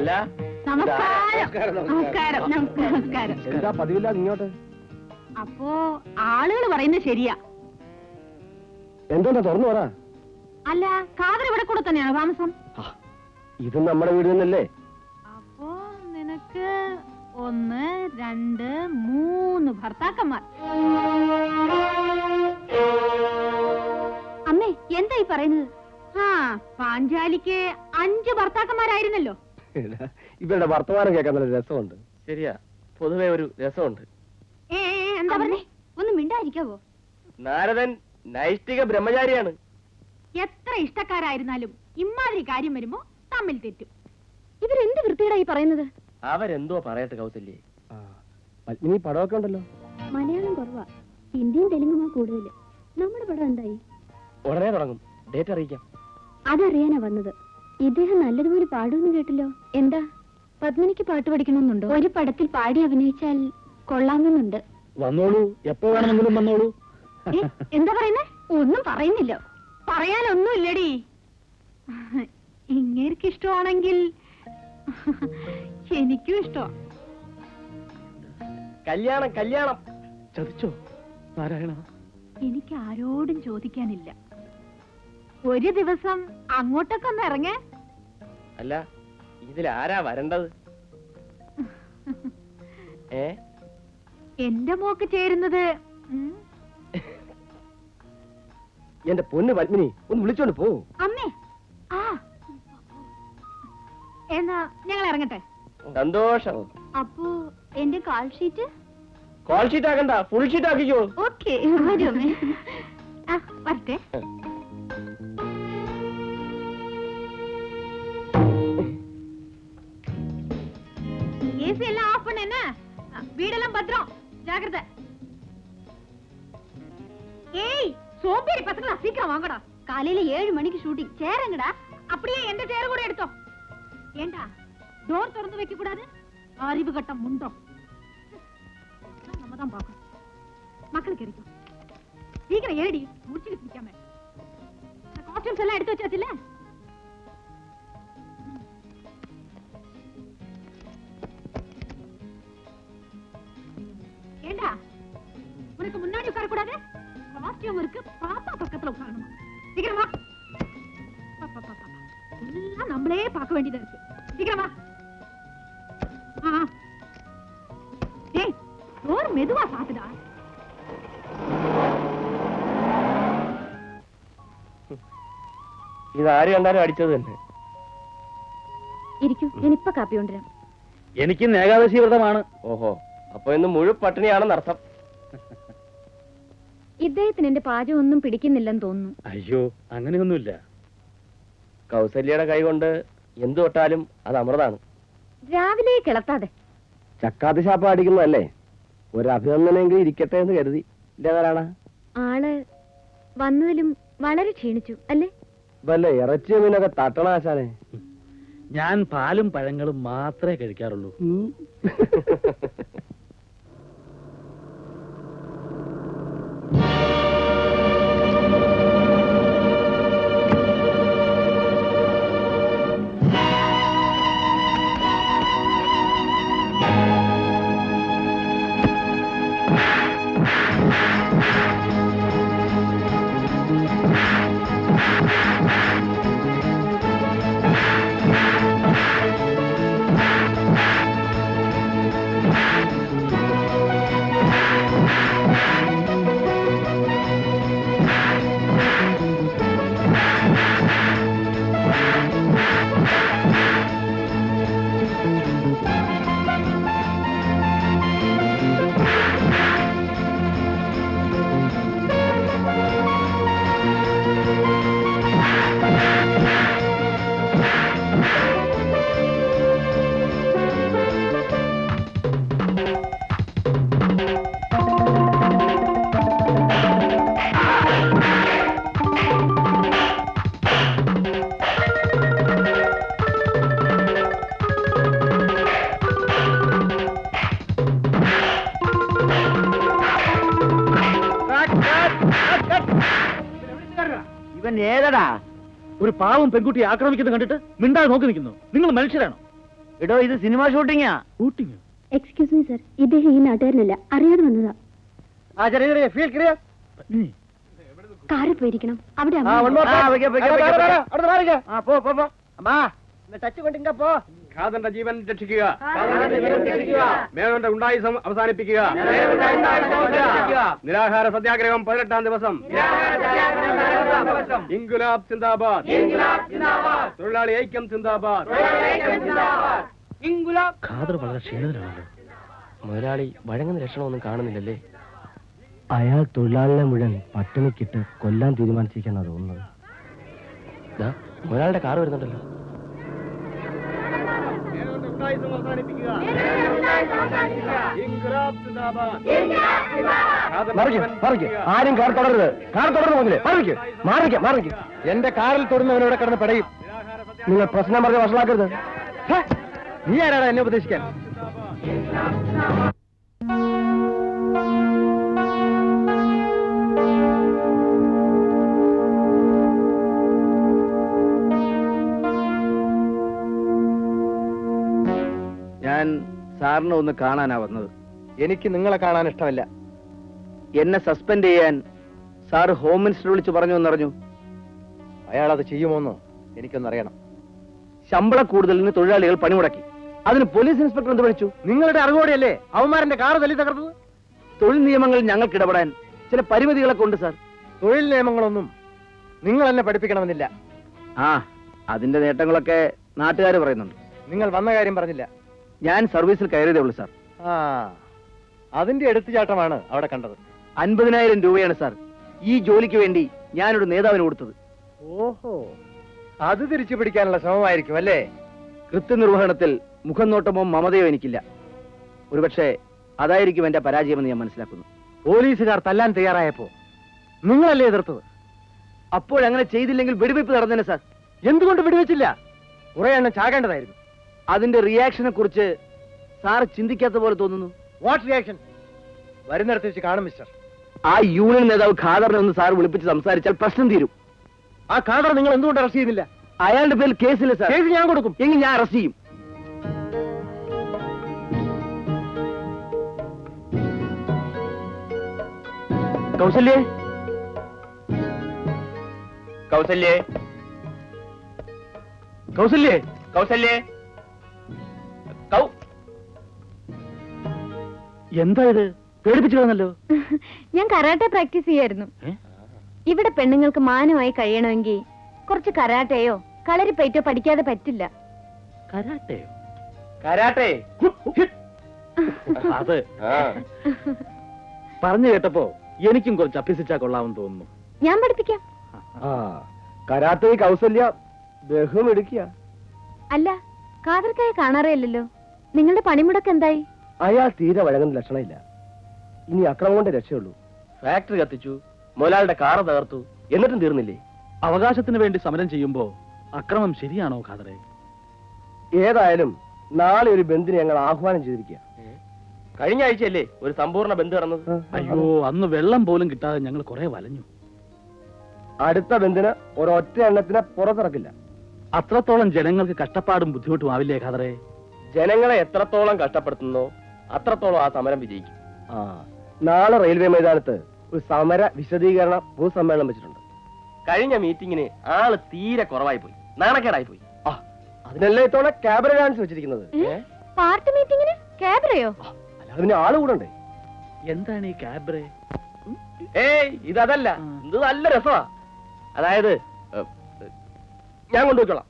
അല്ല നമസ്കാരം. എന്താ പതിവില്ലാതെ ഇങ്ങോട്ട്? അപ്പോ ആളുകൾ പറയുന്നത് ശരിയാ. എന്തോന്നാ തുറന്നു പറ. അല്ല, കാതർ ഇവിടെ കൂടെ തന്നെയാണ് താമസം? ഇത് നമ്മുടെ വീട് തന്നെയല്ലേ? അപ്പോ നിനക്ക് 1, 2, 3 ഭർത്താക്കന്മാർ. അമ്മേ, എന്തായി പറയുന്നത്? പാഞ്ചാലിക്ക് 5 ഭർത്താക്കന്മാരായിരുന്നല്ലോ. ഇവരുടെ വർത്തമാനം കേൾക്കാൻ നല്ല രസമുണ്ട്. ശരിയാ, പൊതുവെ ഒരു രസമുണ്ട്. എന്താ പറഞ്ഞേ? ഒന്ന് മിണ്ടായിരിക്കാവോ? നാരദൻ നൈഷ്ഠിക ബ്രഹ്മചാരിയാണ്. എത്ര ഇഷ്ടക്കാരായിരുന്നാലും ഇമ്മാതിരി കാര്യം വരുമ്പോ തമ്മിൽ തെറ്റും. ഇവരെന്ത് വൃത്തിയുടായി പറയുന്നത്? അവരെന്തോ പറയട്ടെ കൗസല്യേ. പത്മിനി പടമൊക്കെ ഉണ്ടല്ലോ. മലയാളം കുറവാ, ഹിന്ദിയും തെലുങ്കുമാ കൂടുതൽ. നമ്മുടെ പടം എന്തായി? ഉടനെ തുടങ്ങും, ഡേറ്റ് അറിയിക്കാം. അതറിയാനാ വന്നത്. ഇദ്ദേഹം നല്ലതുപോലെ പാടുമെന്ന് കേട്ടല്ലോ. എന്താ, പത്മിനിക്ക് പാട്ട് പഠിക്കണമെന്നുണ്ടോ? ഒരു പടത്തിൽ പാടി അഭിനയിച്ചാൽ കൊള്ളാമെന്നുണ്ട്. വന്നോളൂ, എപ്പോ വേണമെങ്കിലും വന്നോളൂ. എന്താ പറയുന്നേ? ഒന്നും പറയുന്നില്ല. പറയാനൊന്നുമില്ലടി. ഇങ്ങേർക്ക് ഇഷ്ടമാണെങ്കിൽ എനിക്കും ഇഷ്ടമാണ്. കല്യാണം കല്യാണം ചതിച്ചോ നാരായണ? എനിക്ക് ആരോടും ചോദിക്കാനില്ല. ഒരു ദിവസം അങ്ങോട്ടൊക്കെ ഒന്ന് ഇറങ്ങേ. അല്ല, ഇതിലാരാ വരേണ്ടത്? എന്റെ മോക്ക് ചേരുന്നത്. എന്റെ പൊന്ന് പത്മിനി, ഒന്ന് വിളിച്ചോണ്ട് പോ. അമ്മേ, എന്നാ ഞങ്ങൾ ഇറങ്ങട്ടെ. സന്തോഷം. അപ്പോ എന്റെ കാൾ ഷീറ്റ്? കോൾ ഷീറ്റ് ആക്കണ്ട, ഫുൾ ഷീറ്റ് ആക്കിക്കോ. ഓക്കെ, വരട്ടെ. ஏசி எல்லாம் ஆஃப் பண்ண. என்ன வீடெல்லாம் பத்திரம், ஜாக்கிரதை. ஏய் சோம்பேறி பசங்களா, சீக்கிரம் வாங்கடா. காலையில 7 மணிக்கு ஷூட்டிங். சேருங்கடா. அப்படியே எந்த சேர கூட எடுத்தோ. ஏண்டா டோர் திறந்து வைக்க கூடாது? அறிவு கட்ட முண்டம். நம்ம தான் பாக்கணும். மக்களுக்கு இருக்கும். சீக்கிரம் ஏடி, முடிச்சிட்டு நிக்காம. காஸ்டியூம்ஸ் எல்லாம் எடுத்து வச்சாச்சுல? ஏண்டா உனக்கு முன்னாடி உட்கார கூடாது? காஸ்டியூம் இருக்கு, பாப்பா பக்கத்துல உட்காரணும். சீக்கிரம் வா. எல்லாம் நம்மளே பார்க்க வேண்டியதா இருக்கு. சீக்கிரம் வா. ஏய், ஒரு மெதுவா சாப்பிடுடா. ഇത് ആര് കണ്ടാലും അടിച്ചത് തന്നെ. ഇരിക്കൂ, ഞാനിപ്പോ കാപ്പി കൊണ്ടുവരാം. എനിക്ക് ഏകാദശി വ്രതമാണ്. ഓഹോ, അപ്പൊ ഇന്ന് മുഴുവൻ പട്ടിണിയാണെന്ന് അർത്ഥം. ഇദ്ദേഹത്തിന് എന്റെ പാചകം ഒന്നും പിടിക്കുന്നില്ലെന്ന് തോന്നുന്നു. അയ്യോ, അങ്ങനെയൊന്നുമില്ല. കൗസല്യയുടെ കൈ കൊണ്ട് എന്തു തൊട്ടാലും അത് അമൃതാണ്. രാവിലെ കിളത്താതെ. ചക്കാത്തി ശാപ്പ അടിക്കുന്നതല്ലേ, ഒരു അഭിനന്ദനെങ്കിലും ഇരിക്കട്ടെ എന്ന് കരുതി. ഇല്ലേതാരാണ് ആള്? വന്നതിലും വളരെ ക്ഷീണിച്ചു അല്ലേ? വല്ല ഇറച്ചിയ മീനൊക്കെ തട്ടണാശാനെ. ഞാൻ പാലും പഴങ്ങളും മാത്രമേ കഴിക്കാറുള്ളൂ. ഇവൻ ഏതടാ? ഒരു പാവം പെൺകുട്ടിയെ ആക്രമിക്കുന്നത് കണ്ടിട്ട് മിണ്ടാതെ നോക്കി നിൽക്കുന്നു. നിങ്ങൾ മനുഷ്യരാണോ? എടോ ഇത് സിനിമ ഷൂട്ടിങ്ങാ. ഷൂട്ടിങ്? എക്സ്ക്യൂസ് മീ സർ, ഇദ്ദേഹം ഈ നാട്ടുകാരനല്ല, അറിയാതെ വന്നതാ. ആ ചെറിയ ഫീൽ ക്ലിയർ. കാറിൽ പോയിരിക്കണം, അവിടെ ഖാദറിന്റെ ജീവൻ രക്ഷിക്കുക, മേനോന്റെ ഉണ്ടായിസം അവസാനിപ്പിക്കുക, നിരാഹാര സത്യാഗ്രഹം 18-ാം ദിവസം, ഇൻകുലാബ് സിന്ദാബാദ്, തൊഴിലാളി ഐക്യം സിന്ദാബാദ്. ഖാദർ വളരെ ക്ഷീണിതനാണല്ലോ. മുതലാളി വഴങ്ങുന്ന ലക്ഷണമൊന്നും കാണുന്നില്ലല്ലേ? അയാൾ തൊഴിലാളികളെ മുഴുവൻ പട്ടിണിക്കിട്ട് കൊല്ലാൻ തീരുമാനിച്ചിരിക്കുന്ന തോന്നുന്നത്. മുതലാളിയുടെ കാറ് വരുന്നുണ്ടല്ലോ. ആരും കാർ തുടരുത്, കാർ തുടർന്നു മാറിക്ക്. എന്റെ കാറിൽ തൊടുന്നവനോടെ കിടന്ന് പടയും. നിങ്ങൾ പ്രശ്നം പറഞ്ഞ് വഷളാക്കരുത്. നീ ആരാടാ എന്നെ ഉപദേശിക്കാൻ? ഞാൻ സാറിനെ ഒന്ന് കാണാനാ വന്നത്. എനിക്ക് നിങ്ങളെ കാണാൻ ഇഷ്ടമല്ല. എന്നെ സസ്പെൻഡ് ചെയ്യാൻ സാറ് ഹോം മിനിസ്റ്റർ വിളിച്ചു പറഞ്ഞു എന്നറിഞ്ഞു. അയാൾ അത് ചെയ്യുമോന്നോ എനിക്കൊന്നറിയണം. ശമ്പള കൂടുതലിന് തൊഴിലാളികൾ പണിമുടക്കി. അതിന് പോലീസ് ഇൻസ്പെക്ടർ എന്ത് വിളിച്ചു? നിങ്ങളുടെ അറിവോടെയല്ലേ അവന്മാരന്റെ കാറ് തല്ലി തകർത്തത്? തൊഴിൽ നിയമങ്ങളിൽ ഞങ്ങൾക്ക് ഇടപെടാൻ ചില പരിമിതികളൊക്കെ ഉണ്ട് സാർ. തൊഴിൽ നിയമങ്ങളൊന്നും നിങ്ങൾ എന്നെ പഠിപ്പിക്കണമെന്നില്ല. ആ, അതിന്റെ നേട്ടങ്ങളൊക്കെ നാട്ടുകാർ പറയുന്നുണ്ട്. നിങ്ങൾ വന്ന കാര്യം പറഞ്ഞില്ല. ഞാൻ സർവീസിൽ കയറിയതേ ഉള്ളൂ സാർ. ആ, അതിന്റെ എടുത്തുചാട്ടമാണ് അവിടെ കണ്ടത്. 50,000 രൂപയാണ് സാർ ഈ ജോലിക്ക് വേണ്ടി ഞാനൊരു നേതാവിന് കൊടുത്തത്. ഓഹോ, അത് തിരിച്ചു പിടിക്കാനുള്ള ശ്രമമായിരിക്കും അല്ലേ? കൃത്യനിർവഹണത്തിൽ മുഖം നോട്ടമോ മമതയോ എനിക്കില്ല. ഒരുപക്ഷെ അതായിരിക്കും എന്റെ പരാജയമെന്ന് ഞാൻ മനസ്സിലാക്കുന്നു. പോലീസുകാർ തല്ലാൻ തയ്യാറായപ്പോ നിങ്ങളല്ലേ എതിർത്തത്? അപ്പോഴങ്ങനെ ചെയ്തില്ലെങ്കിൽ വെടിവെപ്പ് നടന്നേനെ സാർ. എന്തുകൊണ്ട് വെടിവെച്ചില്ല? കുറെ എണ്ണം ചാകേണ്ടതായിരുന്നു. അതിന്റെ റിയാക്ഷനെ കുറിച്ച് സാർ ചിന്തിക്കാത്ത പോലെ തോന്നുന്നു. What reaction? വരുന്നിടത്ത് വെച്ച് കാണും മിസ്റ്റർ. ആ യൂണിയൻ നേതാവ് ഖാദറിനെ ഒന്ന് സാർ വിളിപ്പിച്ച് സംസാരിച്ചാൽ പ്രശ്നം തീരും. ആ ഖാദർ നിങ്ങൾ എന്തുകൊണ്ട് അറസ്റ്റ് ചെയ്യുന്നില്ല? അയാളുടെ പേരിൽ കേസില്ല സാർ. കേസ് ഞാൻ കൊടുക്കും. എങ്കിൽ ഞാൻ അറസ്റ്റ് ചെയ്യും. കൗസല്യേ, കൗസല്യേ, കൗസല്യേ, കൗസല്യേ, എന്താ ഇത്? പേടിപ്പിച്ചു കളഞ്ഞല്ലോ. ഞാൻ കരാട്ടെ പ്രാക്ടീസ് ചെയ്യായിരുന്നു. ഇവിടെ പെണ്ണുങ്ങൾക്ക് മാനമായി കഴിയണമെങ്കിൽ കുറച്ച് കരാട്ടയോ കളരിപ്പയറ്റോ പഠിക്കാതെ പറ്റില്ല. കരാട്ടയോ? കരാട്ടെ അത് പറഞ്ഞു കേട്ടപ്പോ എനിക്കും കുറച്ച് അഭ്യസിച്ചാ കൊള്ളാമെന്ന് തോന്നുന്നു. ഞാൻ പഠിപ്പിക്കാം. കരാട്ടെ കൗസല്യ ബഹുമെടുക്കുക. അല്ല, കാതർക്കായ കാണാറേയില്ലല്ലോ. നിങ്ങളുടെ പണിമുടക്ക് എന്തായി? അയാൾ തീരെ വഴങ്ങുന്ന ലക്ഷണമില്ല. ഇനി അക്രമം കൊണ്ട് രക്ഷയുള്ളൂ. ഫാക്ടറി കത്തിച്ചു, മുതലാളിയുടെ കാറ് തകർത്തു, എന്നിട്ടും തീർന്നില്ലേ? അവകാശത്തിന് വേണ്ടി സമരം ചെയ്യുമ്പോ അക്രമം ശരിയാണോ ഖാദറെ? ഏതായാലും നാളെ ഒരു ബന്ദിനെ ഞങ്ങൾ ആഹ്വാനം ചെയ്തിരിക്കുക. കഴിഞ്ഞ ആഴ്ചയല്ലേ ഒരു സമ്പൂർണ്ണ ബന്ദ് നടന്നത്? അയ്യോ, അന്ന് വെള്ളം പോലും കിട്ടാതെ ഞങ്ങൾ കുറെ വലഞ്ഞു. അടുത്ത ബന്ദിന് ഒരൊറ്റ എണ്ണത്തിനെ പുറത്തിറക്കില്ല. അത്രത്തോളം ജനങ്ങൾക്ക് കഷ്ടപ്പാടും ബുദ്ധിമുട്ടും ആവില്ലേ ഖാദറെ? ജനങ്ങളെ എത്രത്തോളം കഷ്ടപ്പെടുത്തുന്നോ അത്രത്തോളം ആ സമരം വിജയിക്കും. നാളെ റെയിൽവേ മൈതാനത്ത് ഒരു സമര വിശദീകരണ പൊതുസമ്മേളനം വെച്ചിട്ടുണ്ട്. കഴിഞ്ഞ മീറ്റിങ്ങിന് ആള് തീരെ കുറവായി പോയി, നാണക്കേടായി പോയി. അതിനല്ലേ ഇത്തവണ ക്യാബറ ഡാൻസ് വെച്ചിരിക്കുന്നത്. പാർട്ടി മീറ്റിങ്ങിന് ക്യാബറയോ? അല്ലാതെ പിന്നെ ആള് കൂടണ്ടേ? എന്താണ് ഈ ക്യാബറെ? ഏയ്, ഇതല്ല. ഇത് നല്ല രസമാ. അതായത് ഞാൻ കൊണ്ടുപോയിക്കോളാം.